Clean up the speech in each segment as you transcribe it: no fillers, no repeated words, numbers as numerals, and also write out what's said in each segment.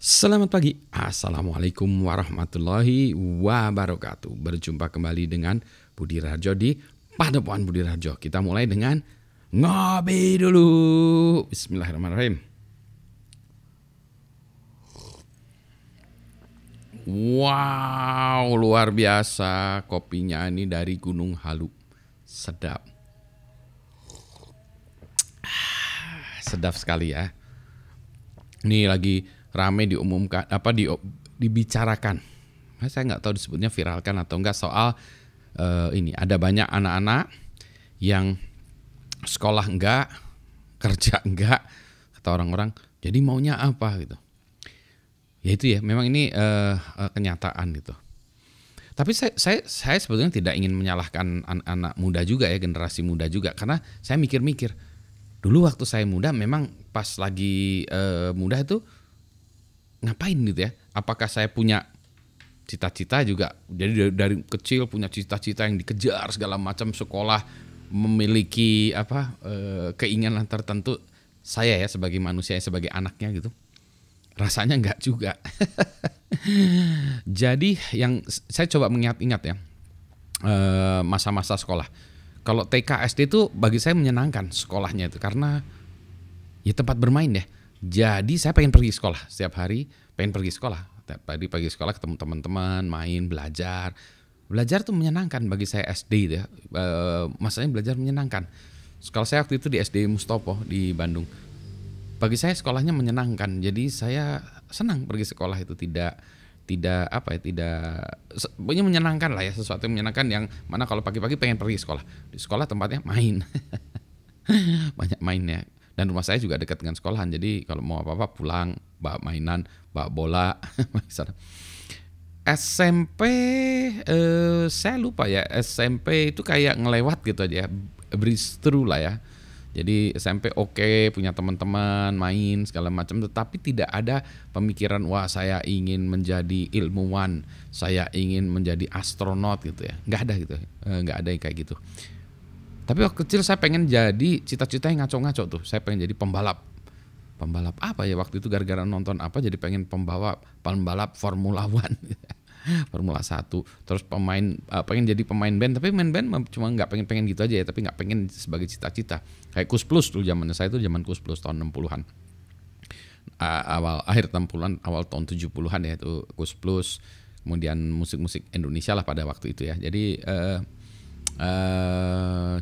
Selamat pagi, Assalamualaikum warahmatullahi wabarakatuh. Berjumpa kembali dengan Budi Rajo di Padepokan Budi Rajo. Kita mulai dengan ngopi dulu. Bismillahirrahmanirrahim. Wow, luar biasa. Kopinya ini dari Gunung Halu. Sedap. Sedap sekali ya. Ini lagi rame diumumkan dibicarakan. Saya nggak tahu disebutnya viralkan atau enggak soal ini ada banyak anak-anak yang sekolah enggak, kerja enggak, kata orang-orang. Jadi maunya apa gitu. Ya itu ya, memang ini kenyataan gitu. Tapi saya sebetulnya tidak ingin menyalahkan anak-anak muda juga ya, generasi muda juga, karena saya mikir-mikir. Dulu waktu saya muda memang pas lagi muda itu ngapain gitu ya? Apakah saya punya cita-cita juga? Jadi dari kecil punya cita-cita yang dikejar segala macam, sekolah, memiliki keinginan tertentu. Saya ya sebagai manusia, sebagai anaknya gitu. Rasanya enggak juga. Jadi yang saya coba mengingat-ingat ya, masa-masa sekolah. Kalau TK SD itu bagi saya menyenangkan sekolahnya itu karena ya tempat bermain ya. Jadi saya pengen pergi sekolah setiap hari, pengen pergi sekolah. Pagi sekolah ketemu teman-teman, main, belajar. Belajar tuh menyenangkan bagi saya SD ya. Masanya belajar menyenangkan. Kalau saya waktu itu di SD Mustopo di Bandung. Bagi saya sekolahnya menyenangkan. Jadi saya senang pergi sekolah itu pokoknya menyenangkan lah ya, sesuatu yang menyenangkan yang mana kalau pagi-pagi pengen pergi sekolah. Di sekolah tempatnya main. Banyak mainnya. Dan rumah saya juga dekat dengan sekolahan, jadi kalau mau apa-apa pulang, bawa mainan, bawa bola. SMP, saya lupa ya, SMP itu kayak ngelewat gitu aja, breeze through lah ya. Jadi SMP oke, punya teman-teman, main segala macam, tetapi tidak ada pemikiran wah saya ingin menjadi ilmuwan, saya ingin menjadi astronot gitu ya, nggak ada gitu, nggak ada yang kayak gitu. Tapi waktu kecil saya pengen jadi cita-cita yang ngaco-ngaco tuh. Saya pengen jadi pembalap. Pembalap apa ya waktu itu gara-gara nonton apa jadi pengen pembalap Formula One. Formula 1. Terus pengen jadi pemain band, tapi main band cuma nggak pengen gitu aja ya, tapi nggak pengen sebagai cita-cita. Kayak Kus Plus dulu zamannya saya itu zaman Kus Plus tahun 60-an. Akhir 60-an, awal tahun 70-an ya itu Kus Plus. Kemudian musik-musik Indonesia lah pada waktu itu ya. Jadi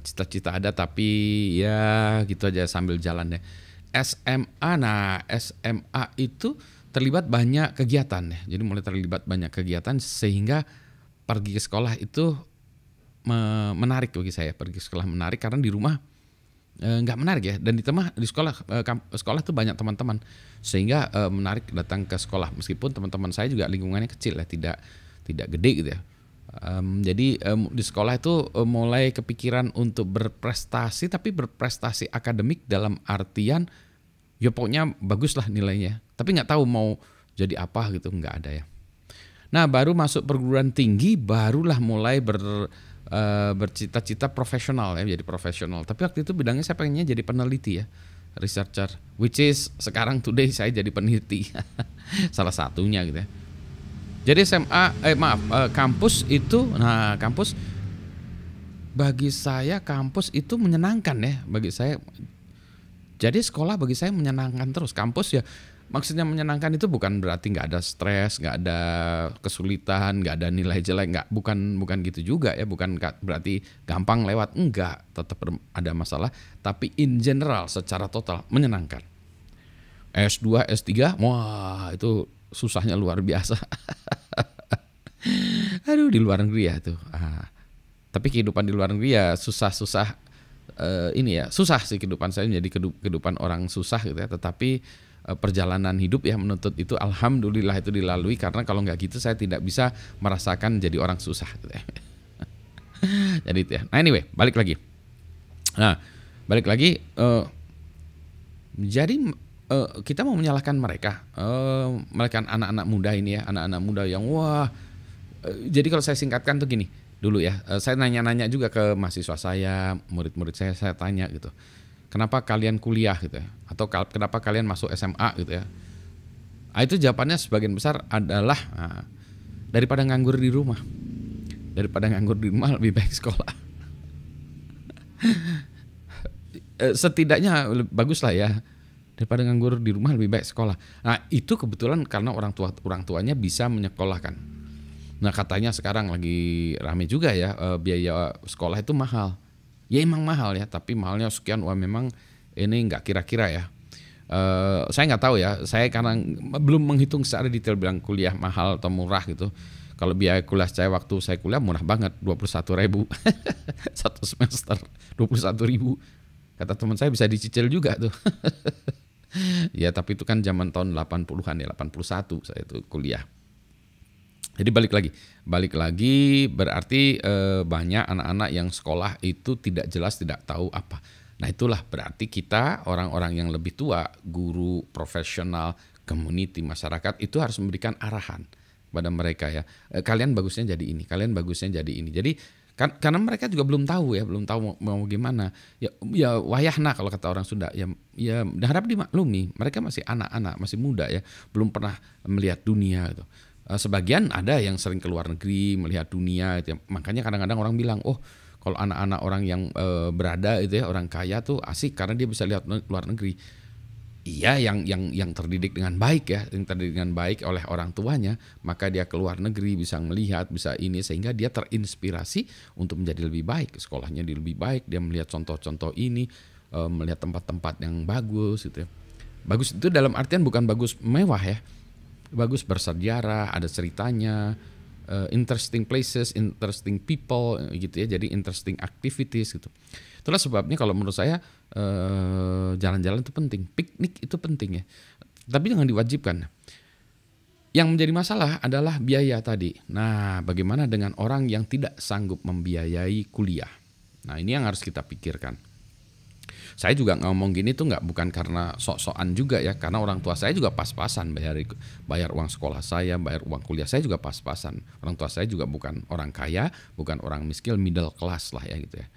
cita-cita ada tapi ya gitu aja sambil jalan ya. SMA itu terlibat banyak kegiatan ya. Jadi mulai terlibat banyak kegiatan sehingga pergi ke sekolah itu menarik bagi saya. Pergi ke sekolah menarik karena di rumah nggak menarik ya. Dan di sekolah tuh banyak teman-teman sehingga menarik datang ke sekolah meskipun teman-teman saya juga lingkungannya kecil ya, tidak gede gitu ya. Jadi di sekolah itu mulai kepikiran untuk berprestasi, tapi berprestasi akademik dalam artian ya pokoknya bagus lah nilainya, tapi nggak tahu mau jadi apa gitu, nggak ada ya. Nah baru masuk perguruan tinggi barulah mulai bercita-cita profesional ya, jadi profesional. Tapi waktu itu bidangnya saya pengennya jadi peneliti ya, researcher, which is sekarang today saya jadi peneliti. Salah satunya gitu ya. Jadi kampus itu, bagi saya kampus itu menyenangkan ya bagi saya. Jadi sekolah bagi saya menyenangkan terus. Kampus ya maksudnya menyenangkan itu bukan berarti nggak ada stres, nggak ada kesulitan, nggak ada nilai jelek, bukan gitu juga ya. Bukan berarti gampang lewat, enggak, tetap ada masalah. Tapi in general secara total menyenangkan. S2, S3, wah itu susahnya luar biasa. Aduh di luar negeri ya tuh. Tapi kehidupan di luar negeri ya susah sih kehidupan saya menjadi kehidupan orang susah gitu ya. Tetapi perjalanan hidup ya menuntut itu, alhamdulillah itu dilalui, karena kalau nggak gitu saya tidak bisa merasakan jadi orang susah gitu ya. Jadi itu ya. Nah anyway balik lagi. Jadi kita mau menyalahkan mereka anak-anak muda ini ya, anak-anak muda yang wah. Jadi kalau saya singkatkan tuh gini dulu ya, saya nanya-nanya juga ke mahasiswa saya, murid-murid saya tanya gitu, kenapa kalian kuliah gitu ya, atau kenapa kalian masuk SMA gitu ya, Itu jawabannya sebagian besar adalah daripada nganggur di rumah. Daripada nganggur di rumah lebih baik sekolah. Setidaknya bagus lah ya. Daripada nganggur di rumah lebih baik sekolah. Nah itu kebetulan karena orang tuanya bisa menyekolahkan. Nah katanya sekarang lagi rame juga ya, biaya sekolah itu mahal. Ya emang mahal ya, tapi mahalnya sekian. Wah memang ini nggak kira-kira ya. Saya nggak tahu ya, saya karena belum menghitung secara detail bilang kuliah mahal atau murah gitu. Kalau biaya kuliah saya waktu saya kuliah murah banget, 21.000 satu semester, 21.000. Kata teman saya bisa dicicil juga tuh. Ya tapi itu kan zaman tahun 80-an ya, 81 saya itu kuliah. Jadi balik lagi berarti banyak anak-anak yang sekolah itu tidak jelas, tidak tahu apa. Nah itulah berarti kita orang-orang yang lebih tua, guru, profesional, community, masyarakat itu harus memberikan arahan pada mereka ya. Kalian bagusnya jadi ini, kalian bagusnya jadi ini. Jadi karena mereka juga belum tahu mau gimana. Ya wayahna kalau kata orang Sunda. Ya harap dimaklumi, mereka masih anak-anak, masih muda ya, belum pernah melihat dunia gitu. Sebagian ada yang sering ke luar negeri melihat dunia gitu ya. Makanya kadang-kadang orang bilang, oh kalau anak-anak orang yang berada itu ya, orang kaya tuh asik karena dia bisa lihat luar negeri. Iya, yang terdidik dengan baik ya, yang terdidik dengan baik oleh orang tuanya, maka dia ke luar negeri bisa melihat, bisa ini, sehingga dia terinspirasi untuk menjadi lebih baik, sekolahnya lebih baik, dia melihat contoh-contoh ini, melihat tempat-tempat yang bagus gitu ya. Bagus itu dalam artian bukan bagus mewah ya, bagus bersejarah, ada ceritanya, interesting places, interesting people gitu ya, jadi interesting activities gitu. Itulah sebabnya kalau menurut saya jalan-jalan itu penting, piknik itu penting ya, tapi jangan diwajibkan. Yang menjadi masalah adalah biaya tadi. Nah, bagaimana dengan orang yang tidak sanggup membiayai kuliah? Nah, ini yang harus kita pikirkan. Saya juga ngomong gini tuh bukan karena sok-sokan juga ya, karena orang tua saya juga pas-pasan bayar uang sekolah saya, bayar uang kuliah saya juga pas-pasan. Orang tua saya juga bukan orang kaya, bukan orang miskin, middle class lah ya gitu ya.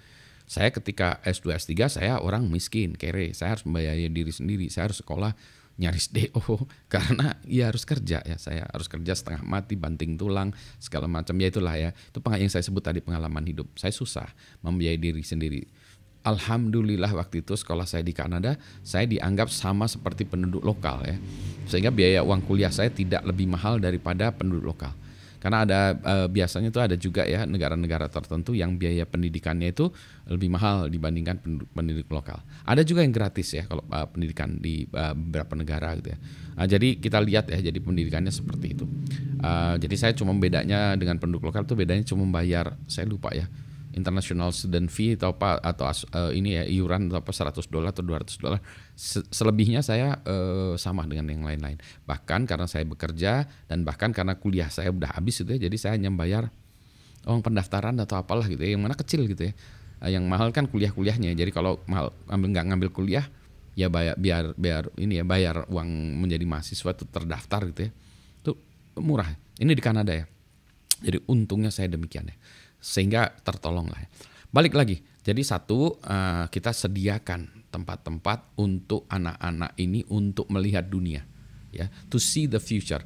Saya ketika S2 S3 saya orang miskin, kere, saya harus membiayai diri sendiri, saya harus sekolah nyaris DO karena ya harus kerja ya, saya harus kerja setengah mati, banting tulang segala macam ya, itulah ya. Itu yang saya sebut tadi pengalaman hidup. Saya susah membiayai diri sendiri. Alhamdulillah waktu itu sekolah saya di Kanada, saya dianggap sama seperti penduduk lokal ya. Sehingga biaya uang kuliah saya tidak lebih mahal daripada penduduk lokal. Karena ada biasanya itu ada juga ya negara-negara tertentu yang biaya pendidikannya itu lebih mahal dibandingkan penduduk lokal. Ada juga yang gratis ya kalau pendidikan di beberapa negara gitu ya. Jadi kita lihat ya, jadi pendidikannya seperti itu. Jadi saya cuma bedanya dengan penduduk lokal tuh bedanya cuma bayar, saya lupa ya, international student fee atau apa, atau ini ya iuran atau apa, $100 atau $200. Selebihnya saya sama dengan yang lain-lain. Bahkan karena saya bekerja dan bahkan karena kuliah saya udah habis gitu ya, jadi saya hanya bayar uang pendaftaran atau apalah gitu ya, yang mana kecil gitu ya. Yang mahal kan kuliah-kuliahnya. Jadi kalau mahal nggak ngambil kuliah ya biar ini ya, bayar uang menjadi mahasiswa itu terdaftar gitu ya. Itu murah. Ini di Kanada ya. Jadi untungnya saya demikian ya. Sehingga tertolong lah. Balik lagi, jadi satu kita sediakan tempat-tempat untuk anak-anak ini untuk melihat dunia, ya, to see the future.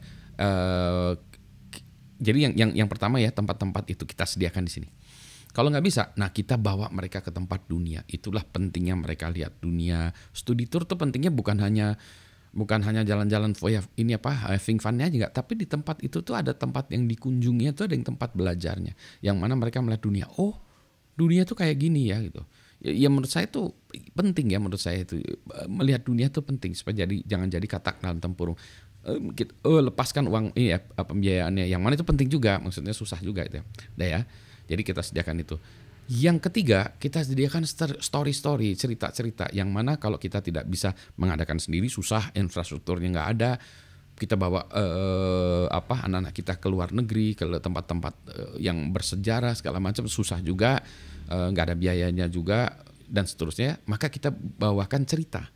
Jadi yang pertama ya, tempat-tempat itu kita sediakan di sini. Kalau nggak bisa, nah kita bawa mereka ke tempat dunia. Itulah pentingnya mereka lihat dunia. Studi tour tuh pentingnya bukan hanya jalan-jalan ini having fun-nya aja enggak, tapi di tempat itu tuh ada tempat yang dikunjungi, itu ada yang tempat belajarnya, yang mana mereka melihat dunia. Oh, dunia tuh kayak gini ya gitu. Ya menurut saya itu penting ya, menurut saya itu melihat dunia itu penting supaya jangan jadi katak dalam tempurung. Lepaskan uang ini ya, pembiayaannya, yang mana itu penting juga, maksudnya susah juga itu ya. Udah ya. Jadi kita sediakan itu. Yang ketiga, kita sediakan story-story, cerita-cerita yang mana kalau kita tidak bisa mengadakan sendiri, susah, infrastrukturnya nggak ada, kita bawa anak-anak kita ke luar negeri, ke tempat-tempat yang bersejarah segala macam, susah juga, nggak ada biayanya juga dan seterusnya. Maka kita bawakan cerita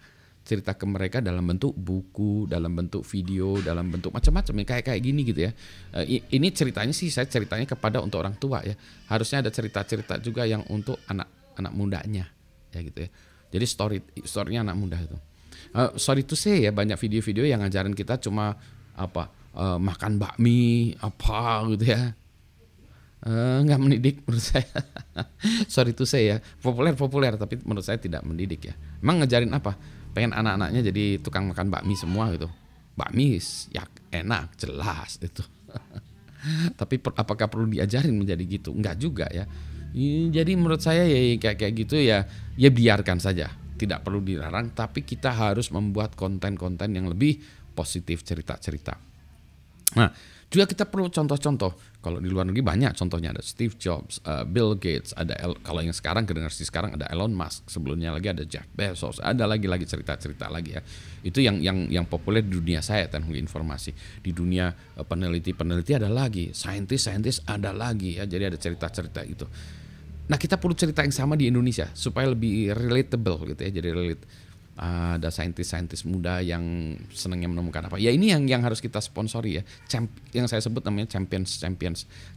ke mereka dalam bentuk buku, dalam bentuk video, dalam bentuk macam-macam ya, kayak gini gitu ya. Ini ceritanya sih saya ceritanya kepada untuk orang tua ya. Harusnya ada cerita-cerita juga yang untuk anak mudanya ya gitu ya. Jadi story-nya anak muda itu. Sorry to say ya, banyak video-video yang ngajarin kita cuma makan bakmi apa gitu ya. Nggak mendidik menurut saya. Sorry to say ya, populer tapi menurut saya tidak mendidik ya. Emang ngajarin apa? Pengen anak-anaknya jadi tukang makan bakmi semua gitu. Bakmi ya enak jelas itu. Tapi apakah perlu diajarin menjadi gitu? Enggak juga ya. Jadi menurut saya ya kayak gitu ya biarkan saja. Tidak perlu dilarang, tapi kita harus membuat konten-konten yang lebih positif, cerita-cerita. Nah, juga kita perlu contoh-contoh. Kalau di luar negeri banyak contohnya, ada Steve Jobs, Bill Gates, kalau yang sekarang generasi sekarang ada Elon Musk, sebelumnya lagi ada Jeff Bezos, ada lagi cerita-cerita lagi ya. Itu yang populer di dunia saya teknologi informasi. Di dunia peneliti ada lagi, saintis ada lagi ya. Jadi ada cerita-cerita itu. Nah, kita perlu cerita yang sama di Indonesia supaya lebih relatable gitu ya. Jadi relate. Ada saintis-saintis muda yang senangnya menemukan apa. Ya ini yang harus kita sponsori ya. Yang saya sebut namanya champions,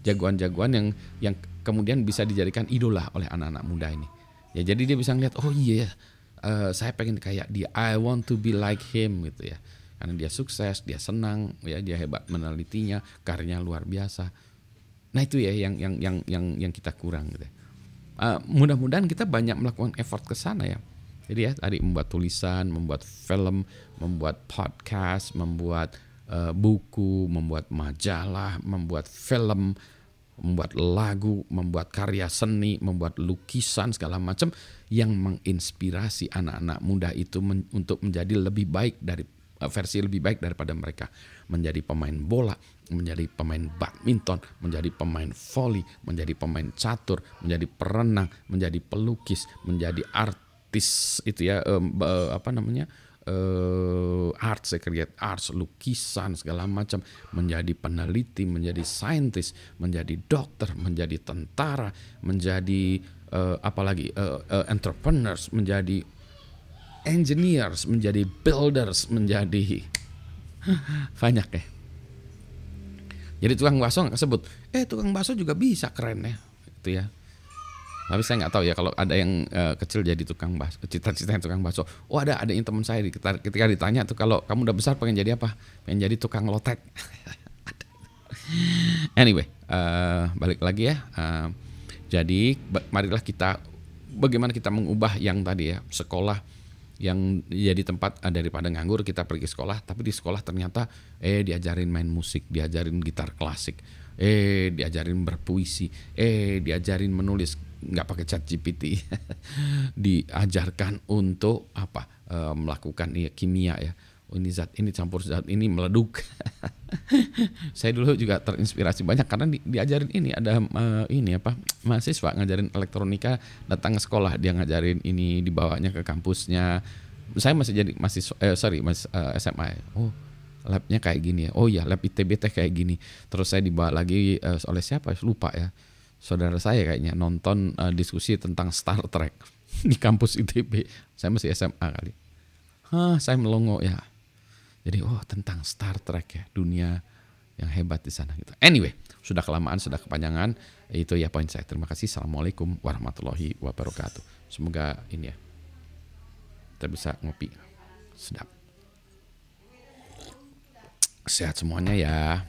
jagoan-jagoan yang kemudian bisa dijadikan idola oleh anak-anak muda ini. Ya jadi dia bisa ngeliat, oh iya, saya pengen kayak dia. I want to be like him gitu ya. Karena dia sukses, dia senang, ya dia hebat menelitinya, karyanya luar biasa. Nah itu ya yang kita kurang gitu. Mudah-mudahan kita banyak melakukan effort ke sana ya. Jadi ya tadi membuat tulisan, membuat film, membuat podcast, membuat buku, membuat majalah, membuat film, membuat lagu, membuat karya seni, membuat lukisan segala macam yang menginspirasi anak-anak muda itu untuk menjadi lebih baik dari versi lebih baik daripada mereka, menjadi pemain bola, menjadi pemain badminton, menjadi pemain voli, menjadi pemain catur, menjadi perenang, menjadi pelukis, menjadi artis itu ya arts, create arts, lukisan segala macam, menjadi peneliti, menjadi saintis, menjadi dokter, menjadi tentara, menjadi entrepreneurs, menjadi engineers, menjadi builders, menjadi banyak ya. Jadi tukang bakso nggak kesebut, tukang bakso juga bisa keren ya, itu ya. Tapi saya nggak tahu ya kalau ada yang kecil jadi tukang bakso, cita-citanya tukang bakso. Oh ada yang teman saya ketika ditanya tuh kalau kamu udah besar pengen jadi apa? Pengen jadi tukang lotek. Anyway, balik lagi ya. Jadi marilah bagaimana kita mengubah yang tadi ya, sekolah yang jadi tempat daripada nganggur kita pergi sekolah, tapi di sekolah ternyata diajarin main musik, diajarin gitar klasik, diajarin berpuisi, diajarin menulis nggak pakai ChatGPT, diajarkan untuk melakukan kimia ya. Ini zat ini campur zat ini meleduk. Saya dulu juga terinspirasi banyak karena diajarin ini ada mahasiswa ngajarin elektronika datang ke sekolah, dia ngajarin ini, dibawanya ke kampusnya. Saya SMA. Oh, labnya kayak gini ya. Oh iya, lab ITB teh kayak gini. Terus saya dibawa lagi oleh siapa? Lupa ya. Saudara saya kayaknya nonton diskusi tentang Star Trek di kampus ITB. Saya masih SMA kali. Saya melongo ya. Jadi tentang Star Trek ya, dunia yang hebat di sana gitu. Anyway, sudah kelamaan, sudah kepanjangan. Itu ya poin saya. Terima kasih. Assalamualaikum warahmatullahi wabarakatuh. Semoga ini ya kita bisa ngopi sedap. Sehat semuanya ya.